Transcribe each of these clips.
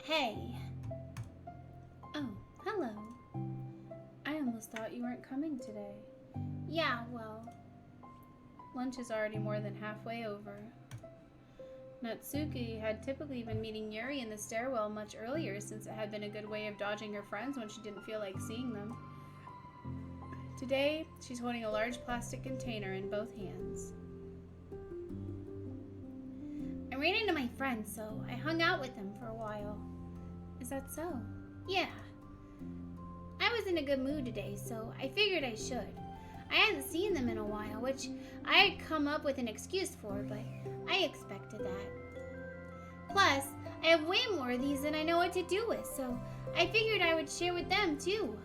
Hey. Oh, hello. I almost thought you weren't coming today. Yeah, well, lunch is already more than halfway over. Natsuki had typically been meeting Yuri in the stairwell much earlier since it had been a good way of dodging her friends when she didn't feel like seeing them. Today, she's holding a large plastic container in both hands. I ran into my friends, so I hung out with them for a while. Is that so? Yeah. I was in a good mood today, so I figured I should. I hadn't seen them in a while, which I had come up with an excuse for, but I expected that. Plus, I have way more of these than I know what to do with, so I figured I would share with them too.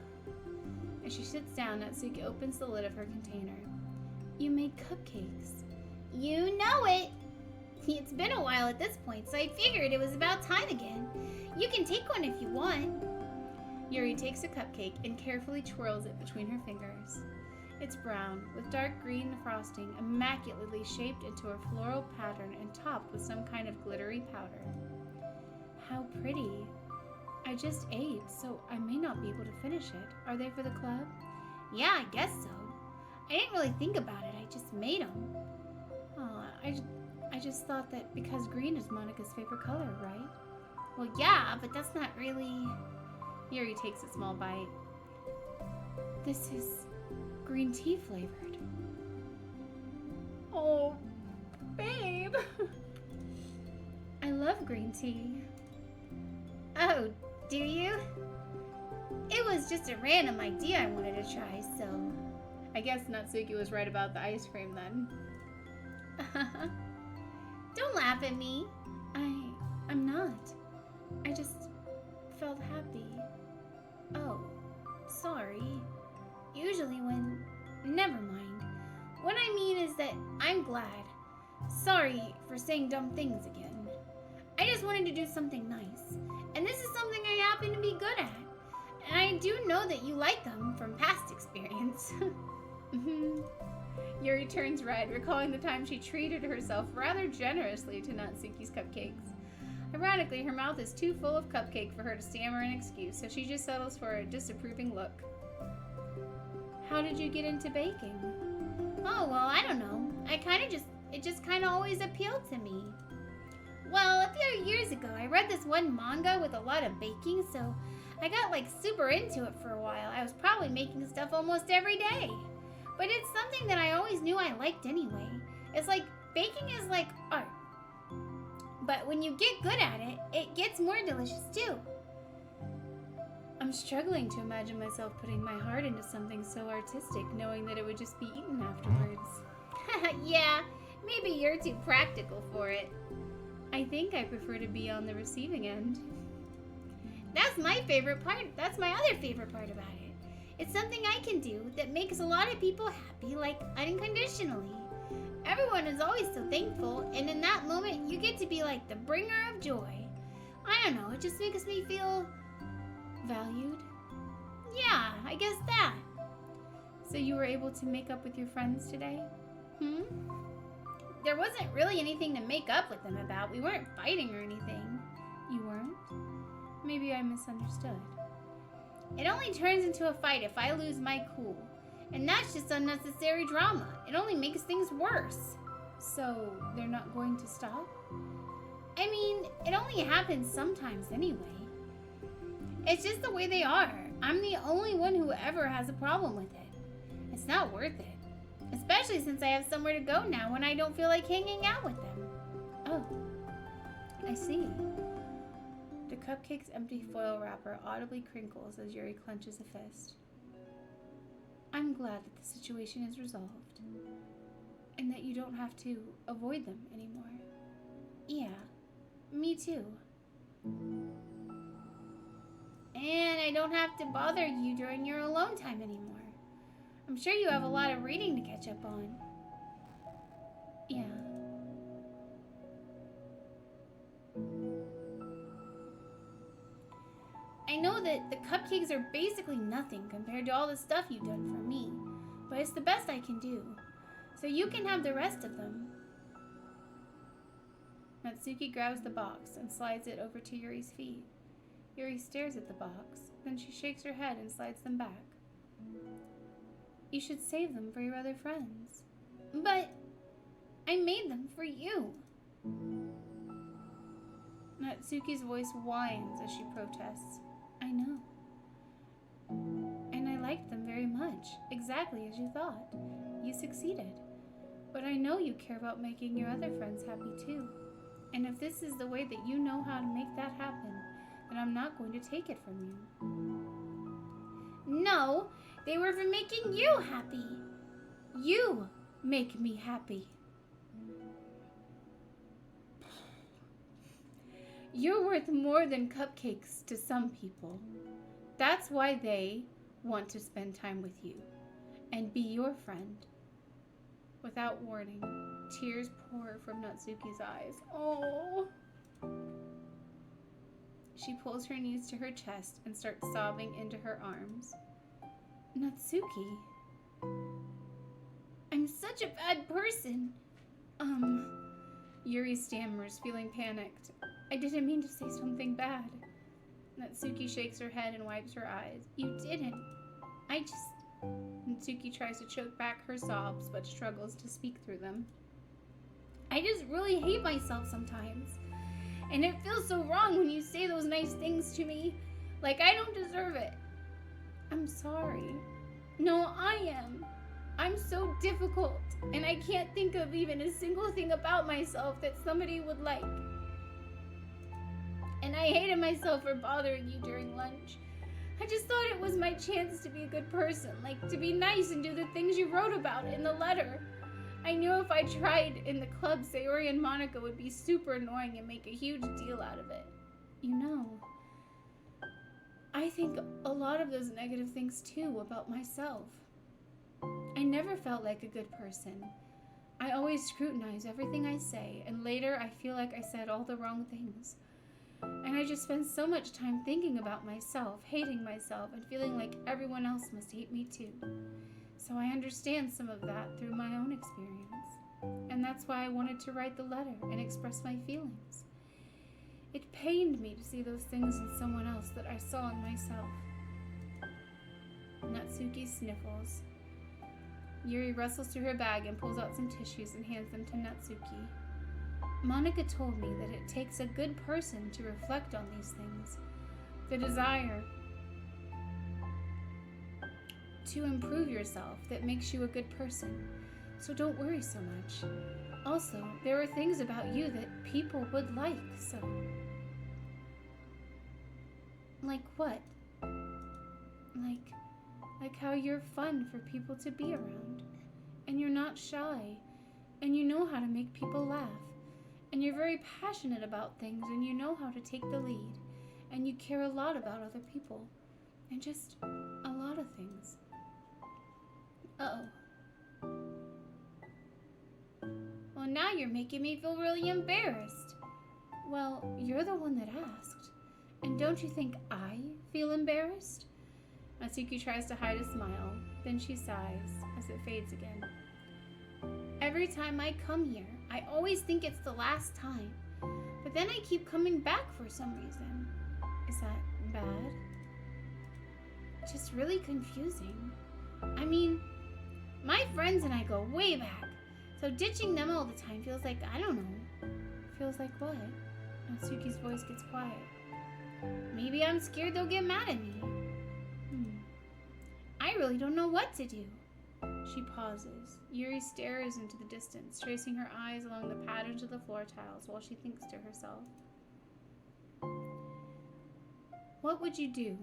As she sits down, Natsuki opens the lid of her container. You made cupcakes. You know it! It's been a while at this point, so I figured it was about time again. You can take one if you want. Yuri takes a cupcake and carefully twirls it between her fingers. It's brown, with dark green frosting, immaculately shaped into a floral pattern and topped with some kind of glittery powder. How pretty. I just ate, so I may not be able to finish it. Are they for the club? Yeah, I guess so. I didn't really think about it, I just made them. Oh, I just thought that because green is Monica's favorite color, right? Well, yeah, but that's not really... Yuri takes a small bite. This is green tea flavored. Oh, babe. I love green tea. Oh, do you? It was just a random idea I wanted to try, so... I guess Natsuki was right about the ice cream then. Don't laugh at me. I'm not. I just felt happy. Oh, sorry. Usually when... Never mind. What I mean is that I'm glad. Sorry for saying dumb things again. I just wanted to do something nice. And this is something I happen to be good at. And I do know that you like them from past experience. Yuri turns red, recalling the time she treated herself rather generously to Natsuki's cupcakes. Ironically, her mouth is too full of cupcake for her to stammer an excuse, so she just settles for a disapproving look. How did you get into baking? Oh, well, I don't know. It just kind of always appealed to me. Well, a few years ago, I read this one manga with a lot of baking, so I got like super into it for a while. I was probably making stuff almost every day. But it's something that I always knew I liked anyway. It's like, baking is like art. But when you get good at it, it gets more delicious too. I'm struggling to imagine myself putting my heart into something so artistic, knowing that it would just be eaten afterwards. Yeah, maybe you're too practical for it. I think I prefer to be on the receiving end. That's my favorite part. That's my other favorite part about it. It's something I can do that makes a lot of people happy, like unconditionally. Everyone is always so thankful, and in that moment, you get to be like the bringer of joy. I don't know, it just makes me feel valued. Yeah, I guess that. So you were able to make up with your friends today? There wasn't really anything to make up with them about. We weren't fighting or anything. You weren't? Maybe I misunderstood. It only turns into a fight if I lose my cool. And that's just unnecessary drama. It only makes things worse. So, they're not going to stop? I mean, it only happens sometimes anyway. It's just the way they are. I'm the only one who ever has a problem with it. It's not worth it. Especially since I have somewhere to go now when I don't feel like hanging out with them. Oh, I see. The cupcake's empty foil wrapper audibly crinkles as Yuri clenches a fist. I'm glad that the situation is resolved, and that you don't have to avoid them anymore. Yeah, me too. And I don't have to bother you during your alone time anymore. I'm sure you have a lot of reading to catch up on. Yeah. I know that the cupcakes are basically nothing compared to all the stuff you've done for me, but it's the best I can do, so you can have the rest of them. Natsuki grabs the box and slides it over to Yuri's feet. Yuri stares at the box, then she shakes her head and slides them back. You should save them for your other friends. But I made them for you. Natsuki's voice whines as she protests. I know. And I liked them very much, exactly as you thought. You succeeded. But I know you care about making your other friends happy too. And if this is the way that you know how to make that happen, then I'm not going to take it from you. No, they were for making you happy. You make me happy. You're worth more than cupcakes to some people. That's why they want to spend time with you and be your friend. Without warning, tears pour from Natsuki's eyes. Oh. She pulls her knees to her chest and starts sobbing into her arms. Natsuki, I'm such a bad person. Yuri stammers, feeling panicked. I didn't mean to say something bad. Natsuki shakes her head and wipes her eyes. You didn't. Natsuki tries to choke back her sobs, but struggles to speak through them. I just really hate myself sometimes. And it feels so wrong when you say those nice things to me. Like I don't deserve it. I'm sorry. No, I am. I'm so difficult, and I can't think of even a single thing about myself that somebody would like. And I hated myself for bothering you during lunch. I just thought it was my chance to be a good person, like to be nice and do the things you wrote about in the letter. I knew if I tried in the club, Sayori and Monica would be super annoying and make a huge deal out of it. You know, I think a lot of those negative things too about myself. I never felt like a good person. I always scrutinize everything I say, and later I feel like I said all the wrong things. And I just spend so much time thinking about myself, hating myself, and feeling like everyone else must hate me too. So I understand some of that through my own experience. And that's why I wanted to write the letter and express my feelings. It pained me to see those things in someone else that I saw in myself. Natsuki sniffles. Yuri rustles to her bag and pulls out some tissues and hands them to Natsuki. Monica told me that it takes a good person to reflect on these things. The desire to improve yourself that makes you a good person. So don't worry so much. Also, there are things about you that people would like, so... Like what? Like how you're fun for people to be around. And you're not shy. And you know how to make people laugh. And you're very passionate about things, and you know how to take the lead. And you care a lot about other people. And just a lot of things. Uh-oh. Well, now you're making me feel really embarrassed. Well, you're the one that asked. And don't you think I feel embarrassed? Natsuki tries to hide a smile. Then she sighs as it fades again. Every time I come here, I always think it's the last time. But then I keep coming back for some reason. Is that bad? Just really confusing. I mean, my friends and I go way back. So ditching them all the time feels like, I don't know. Feels like what? Natsuki's voice gets quiet. Maybe I'm scared they'll get mad at me. I really don't know what to do. She pauses. Yuri stares into the distance, tracing her eyes along the patterns of the floor tiles while she thinks to herself. What would you do,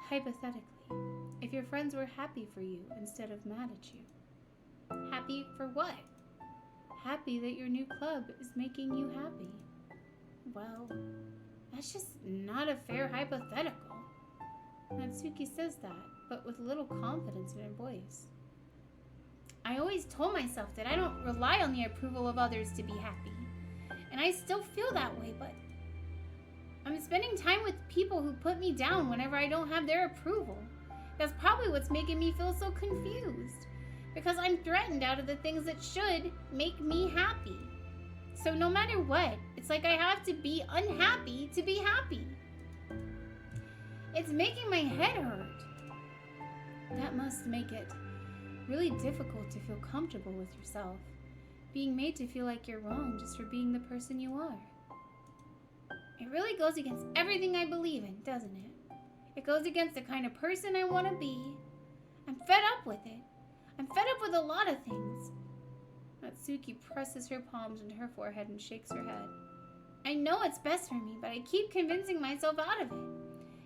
hypothetically, if your friends were happy for you instead of mad at you? Happy for what? Happy that your new club is making you happy. Well, that's just not a fair hypothetical. Natsuki says that, but with little confidence in her voice. I always told myself that I don't rely on the approval of others to be happy. And I still feel that way, but I'm spending time with people who put me down whenever I don't have their approval. That's probably what's making me feel so confused. Because I'm threatened out of the things that should make me happy. So no matter what, it's like I have to be unhappy to be happy. It's making my head hurt. That must make it really difficult to feel comfortable with yourself. Being made to feel like you're wrong just for being the person you are. It really goes against everything I believe in, doesn't it? It goes against the kind of person I want to be. I'm fed up with it. I'm fed up with a lot of things. Natsuki presses her palms into her forehead and shakes her head. I know it's best for me, but I keep convincing myself out of it.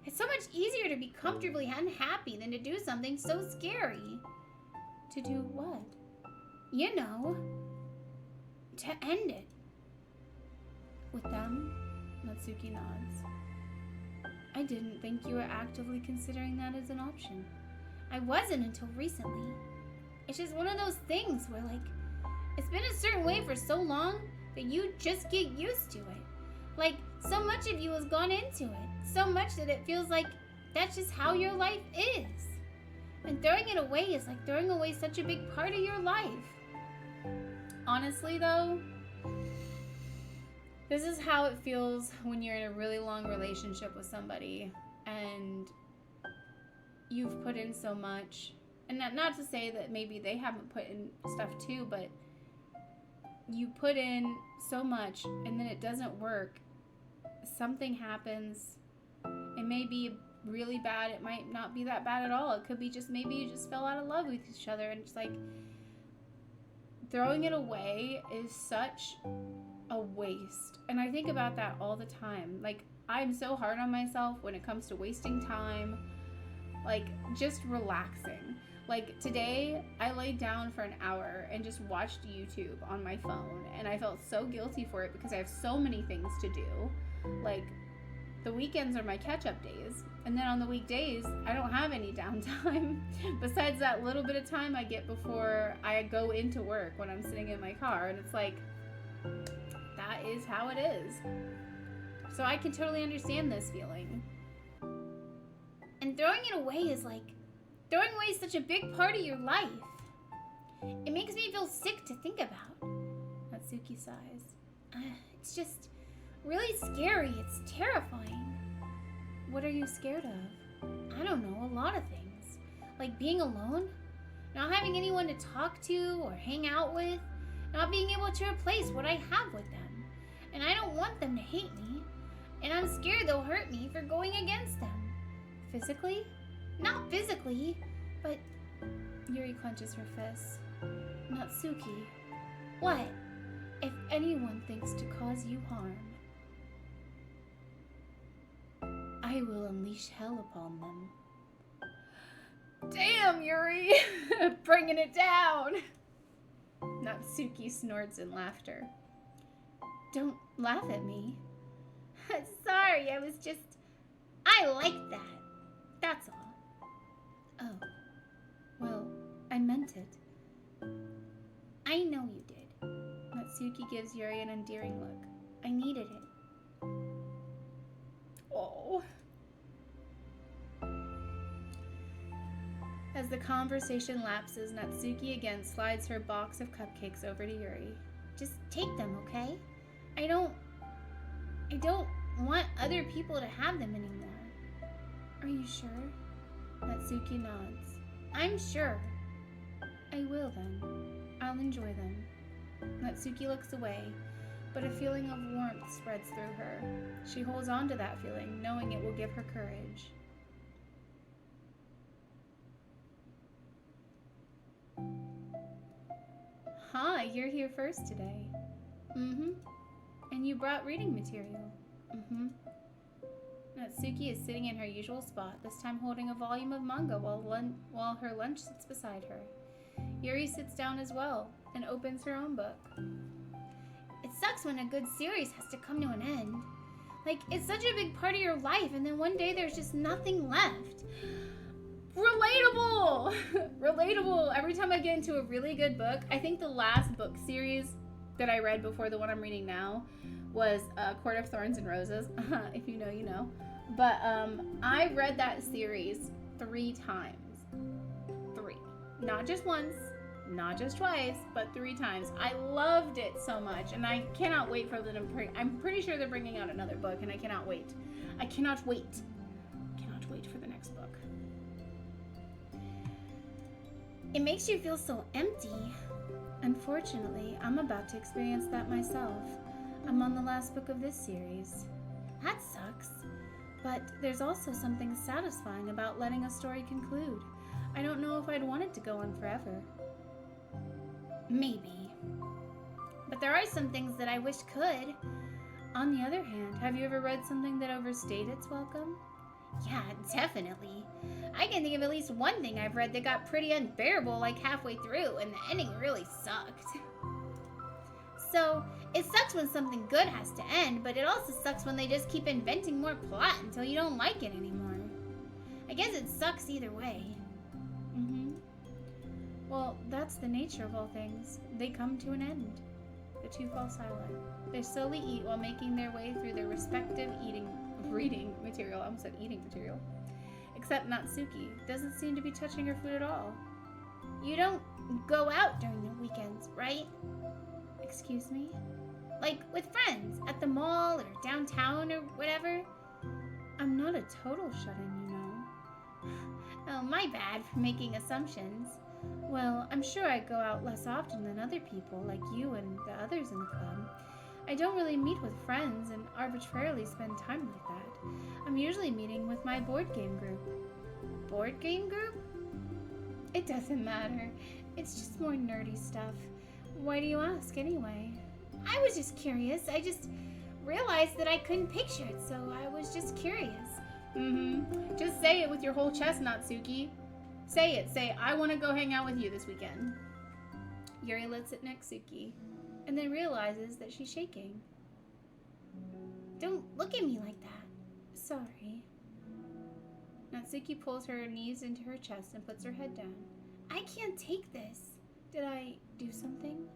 It's so much easier to be comfortably unhappy than to do something so scary. To do what? You know, to end it. With them, Natsuki nods. I didn't think you were actively considering that as an option. I wasn't until recently. It's just one of those things where, like, it's been a certain way for so long that you just get used to it. Like, so much of you has gone into it. So much that it feels like that's just how your life is. And throwing it away is like throwing away such a big part of your life. Honestly, though, this is how it feels when you're in a really long relationship with somebody and you've put in so much. And not to say that maybe they haven't put in stuff too, but you put in so much and then it doesn't work. Something happens. It may be really bad. It might not be that bad at all. It could be just maybe you just fell out of love with each other, and it's like throwing it away is such a waste. And I think about that all the time. Like, I'm so hard on myself when it comes to wasting time, like just relaxing. Like today I laid down for an hour and just watched YouTube on my phone, and I felt so guilty for it because I have so many things to do. Like, the weekends are my catch-up days, and then on the weekdays I don't have any downtime besides that little bit of time I get before I go into work when I'm sitting in my car. And it's like, that is how it is. So I can totally understand this feeling. And throwing it away is like throwing away such a big part of your life. It makes me feel sick to think about. Natsuki sighs. It's just really scary. It's terrifying. What are you scared of? I don't know, a lot of things. Like being alone, not having anyone to talk to or hang out with, not being able to replace what I have with them. And I don't want them to hate me. And I'm scared they'll hurt me for going against them. Physically? Not physically, but... Yuri clenches her fists. Natsuki, what? If anyone thinks to cause you harm, I will unleash hell upon them. Damn, Yuri! Bringing it down! Natsuki snorts in laughter. Don't laugh at me. Sorry, I like that. That's all. Oh. Well, I meant it. I know you did. Natsuki gives Yuri an endearing look. I needed it. Oh. As the conversation lapses, Natsuki again slides her box of cupcakes over to Yuri. Just take them, okay? I don't want other people to have them anymore. Are you sure? Natsuki nods. I'm sure. I will then. I'll enjoy them. Natsuki looks away, but a feeling of warmth spreads through her. She holds on to that feeling, knowing it will give her courage. Hi, you're here first today. Mm-hmm. And you brought reading material. Mm-hmm. Natsuki is sitting in her usual spot, this time holding a volume of manga while her lunch sits beside her. Yuri sits down as well and opens her own book. It sucks when a good series has to come to an end. Like, it's such a big part of your life, and then one day there's just nothing left. Relatable! Relatable. Every time I get into a really good book, I think the last book series that I read before the one I'm reading now was Court of Thorns and Roses. If you know, you know. But I read that series 3 times. 3. Not just once, not just twice, but 3 times. I loved it so much, and I cannot wait for them to I'm pretty sure they're bringing out another book, and I cannot wait. I cannot wait. Cannot wait It makes you feel so empty. Unfortunately, I'm about to experience that myself. I'm on the last book of this series. That sucks. But there's also something satisfying about letting a story conclude. I don't know if I'd want it to go on forever. Maybe. But there are some things that I wish could. On the other hand, have you ever read something that overstayed its welcome? Yeah, definitely. I can think of at least one thing I've read that got pretty unbearable like halfway through, and the ending really sucked. So, it sucks when something good has to end, but it also sucks when they just keep inventing more plot until you don't like it anymore. I guess it sucks either way. Well, that's the nature of all things. They come to an end. The two fall silent. They slowly eat while making their way through their respective reading material. I almost said eating material. Except Natsuki doesn't seem to be touching her food at all. You don't go out during the weekends, right? Excuse me? Like with friends, at the mall or downtown or whatever? I'm not a total shut-in, you know. Oh, my bad for making assumptions. Well, I'm sure I go out less often than other people, like you and the others in the club. I don't really meet with friends and arbitrarily spend time like that. I'm usually meeting with my board game group. Board game group? It doesn't matter. It's just more nerdy stuff. Why do you ask, anyway? I was just curious. I just realized that I couldn't picture it, so I was just curious. Just say it with your whole chest, Natsuki. Say it. Say, I want to go hang out with you this weekend. Yuri looks at Natsuki and then realizes that she's shaking. Don't look at me like that. Sorry. Natsuki pulls her knees into her chest and puts her head down. I can't take this. Did I do something?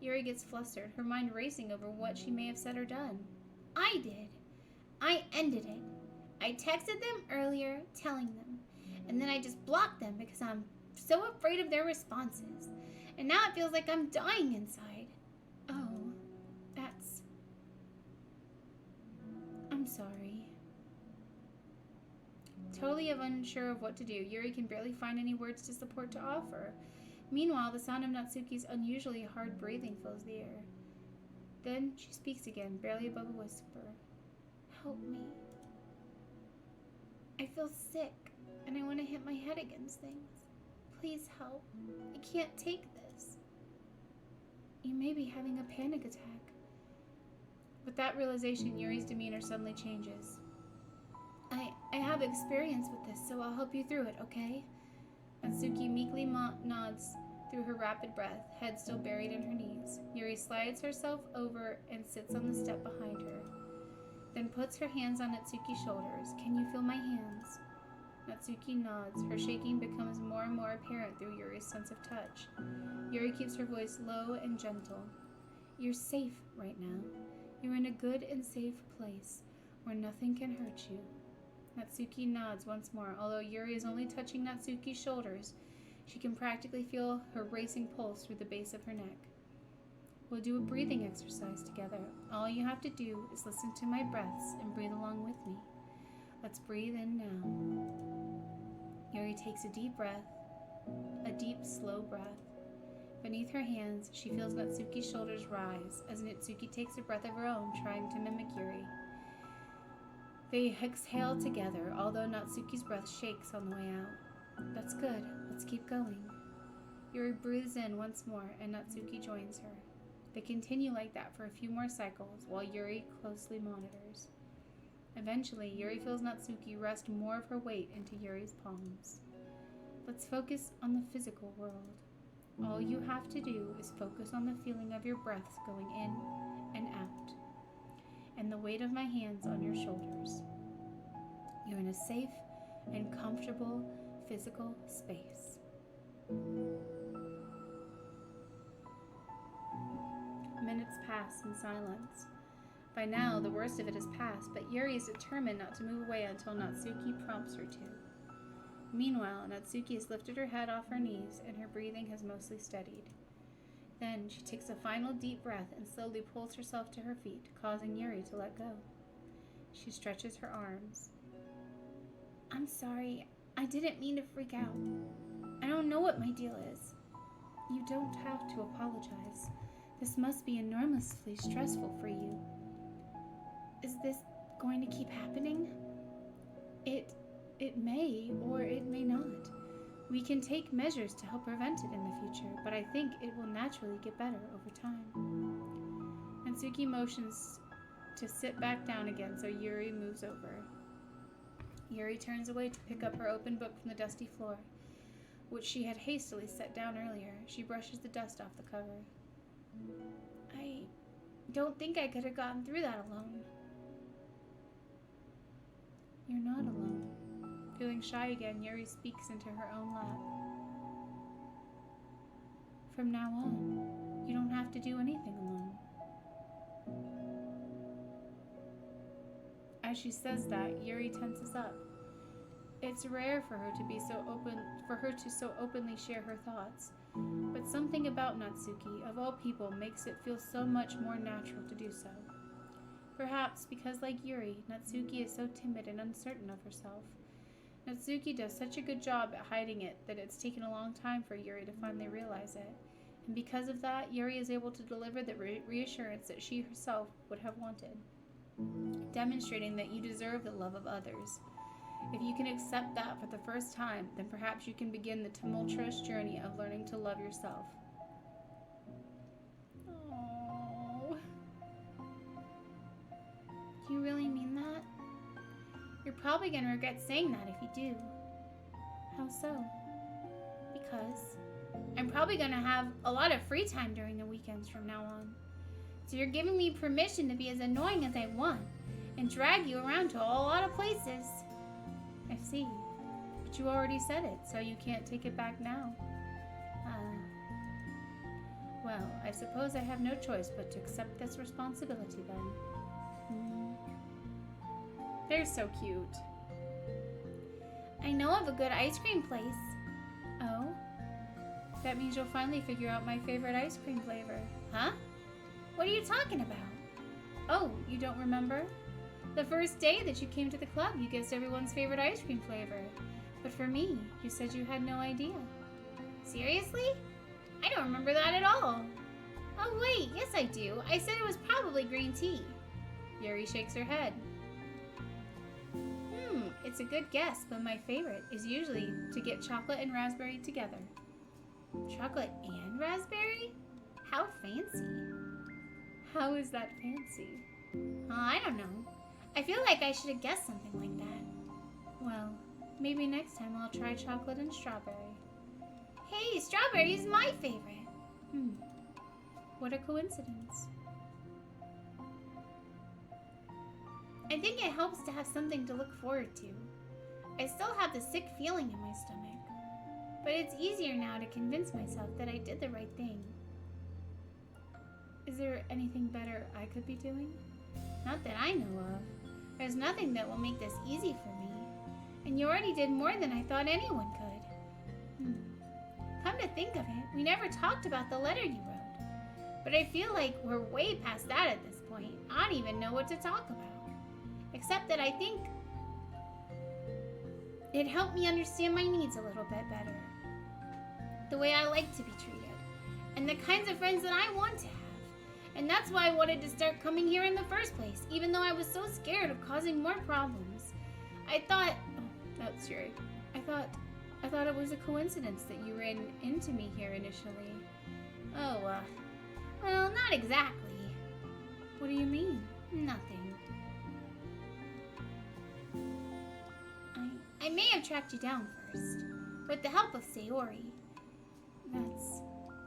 Yuri gets flustered, her mind racing over what she may have said or done. I did. I ended it. I texted them earlier, telling them. And then I just blocked them because I'm so afraid of their responses. And now it feels like I'm dying inside. Oh, that's... I'm sorry. Totally unsure of what to do, Yuri can barely find any words to support to offer. Meanwhile, the sound of Natsuki's unusually hard breathing fills the air. Then she speaks again, barely above a whisper. Help me. I feel sick, and I want to hit my head against things. Please help. I can't take this. You may be having a panic attack. With that realization, Yuri's demeanor suddenly changes. I have experience with this, so I'll help you through it, okay? Natsuki meekly nods through her rapid breath, head still buried in her knees. Yuri slides herself over and sits on the step behind her, then puts her hands on Natsuki's shoulders. Can you feel my hands? Natsuki nods. Her shaking becomes more and more apparent through Yuri's sense of touch. Yuri keeps her voice low and gentle. You're safe right now. You're in a good and safe place where nothing can hurt you. Natsuki nods once more. Although Yuri is only touching Natsuki's shoulders, she can practically feel her racing pulse through the base of her neck. We'll do a breathing exercise together. All you have to do is listen to my breaths and breathe along with me. Let's breathe in now. Yuri takes a deep breath, a deep, slow breath. Beneath her hands, she feels Natsuki's shoulders rise as Natsuki takes a breath of her own, trying to mimic Yuri. They exhale together, although Natsuki's breath shakes on the way out. That's good. Let's keep going. Yuri breathes in once more, and Natsuki joins her. They continue like that for a few more cycles, while Yuri closely monitors. Eventually, Yuri feels Natsuki rest more of her weight into Yuri's palms. Let's focus on the physical world. All you have to do is focus on the feeling of your breaths going in and out, and the weight of my hands on your shoulders. You're in a safe and comfortable physical space. Minutes pass in silence. By now, the worst of it has passed, but Yuri is determined not to move away until Natsuki prompts her to. Meanwhile, Natsuki has lifted her head off her knees, and her breathing has mostly steadied. Then she takes a final deep breath and slowly pulls herself to her feet, causing Yuri to let go. She stretches her arms. I'm sorry, I didn't mean to freak out. I don't know what my deal is. You don't have to apologize. This must be enormously stressful for you. Is this going to keep happening? It may or it may not. We can take measures to help prevent it in the future, but I think it will naturally get better over time. Natsuki motions to sit back down again, so Yuri moves over. Yuri turns away to pick up her open book from the dusty floor, which she had hastily set down earlier. She brushes the dust off the cover. I don't think I could have gotten through that alone. You're not alone. Feeling shy again, Yuri speaks into her own lap. From now on, you don't have to do anything alone. As she says that, Yuri tenses up. It's rare for her to so openly share her thoughts, but something about Natsuki, of all people, makes it feel so much more natural to do so. Perhaps because, like Yuri, Natsuki is so timid and uncertain of herself. Natsuki does such a good job at hiding it that it's taken a long time for Yuri to finally realize it. And because of that, Yuri is able to deliver the reassurance that she herself would have wanted, demonstrating that you deserve the love of others. If you can accept that for the first time, then perhaps you can begin the tumultuous journey of learning to love yourself. Oh. Do you really mean that? You're probably going to regret saying that if you do. How so? Because I'm probably going to have a lot of free time during the weekends from now on. So you're giving me permission to be as annoying as I want and drag you around to a lot of places. I see. But you already said it, so you can't take it back now. Well, I suppose I have no choice but to accept this responsibility then. They're so cute. I know of a good ice cream place. Oh? That means you'll finally figure out my favorite ice cream flavor. Huh? What are you talking about? Oh, you don't remember? The first day that you came to the club, you guessed everyone's favorite ice cream flavor. But for me, you said you had no idea. Seriously? I don't remember that at all. Oh wait, yes I do. I said it was probably green tea. Yuri shakes her head. It's a good guess, but my favorite is usually to get chocolate and raspberry together. Chocolate and raspberry? How fancy. How is that fancy? I don't know. I feel like I should have guessed something like that. Well, maybe next time I'll try chocolate and strawberry. Hey, strawberry is my favorite. What a coincidence. I think it helps to have something to look forward to. I still have the sick feeling in my stomach, but it's easier now to convince myself that I did the right thing. Is there anything better I could be doing? Not that I know of. There's nothing that will make this easy for me, and you already did more than I thought anyone could. Come to think of it, we never talked about the letter you wrote, but I feel like we're way past that at this point. I don't even know what to talk about. Except that I think it helped me understand my needs a little bit better. The way I like to be treated. And the kinds of friends that I want to have. And that's why I wanted to start coming here in the first place, even though I was so scared of causing more problems. I thought... Oh, that's Yuri. I thought it was a coincidence that you ran into me here initially. Oh, well, not exactly. What do you mean? Nothing. I may have tracked you down first, with the help of Sayori. That's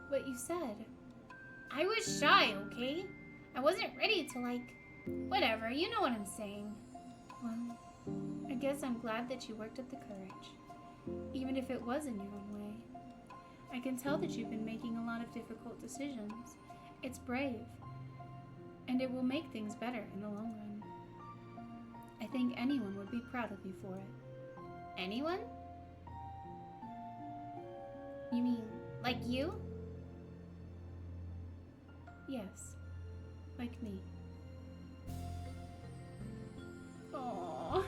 what you said. I was shy, okay? I wasn't ready to, whatever, you know what I'm saying. Well, I guess I'm glad that you worked up the courage, even if it was in your own way. I can tell that you've been making a lot of difficult decisions. It's brave, and it will make things better in the long run. I think anyone would be proud of you for it. Anyone? You mean, like you? Yes, like me. Aww.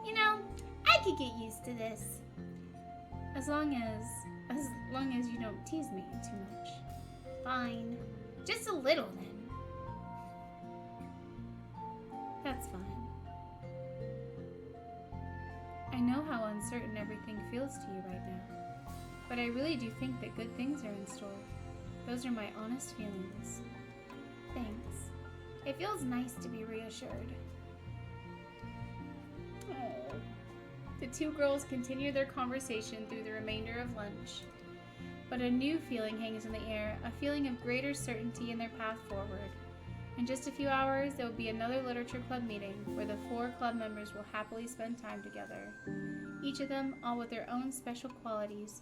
You know, I could get used to this. As long as you don't tease me too much. Fine. Just a little, then. That's fine. I know how uncertain everything feels to you right now, but I really do think that good things are in store. Those are my honest feelings. Thanks. It feels nice to be reassured. Oh. The two girls continue their conversation through the remainder of lunch. But a new feeling hangs in the air, a feeling of greater certainty in their path forward. In just a few hours, there will be another literature club meeting where the 4 club members will happily spend time together. Each of them, all with their own special qualities,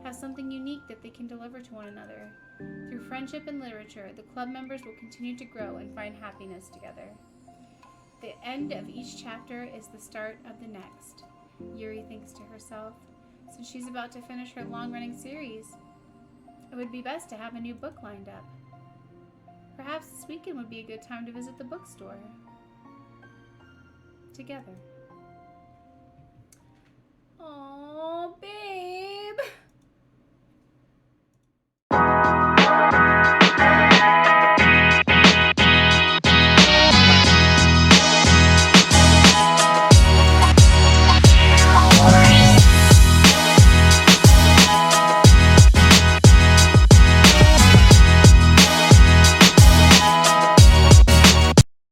have something unique that they can deliver to one another. Through friendship and literature, the club members will continue to grow and find happiness together. The end of each chapter is the start of the next, Yuri thinks to herself. Since she's about to finish her long-running series, it would be best to have a new book lined up. Perhaps this weekend would be a good time to visit the bookstore. Together. Aww.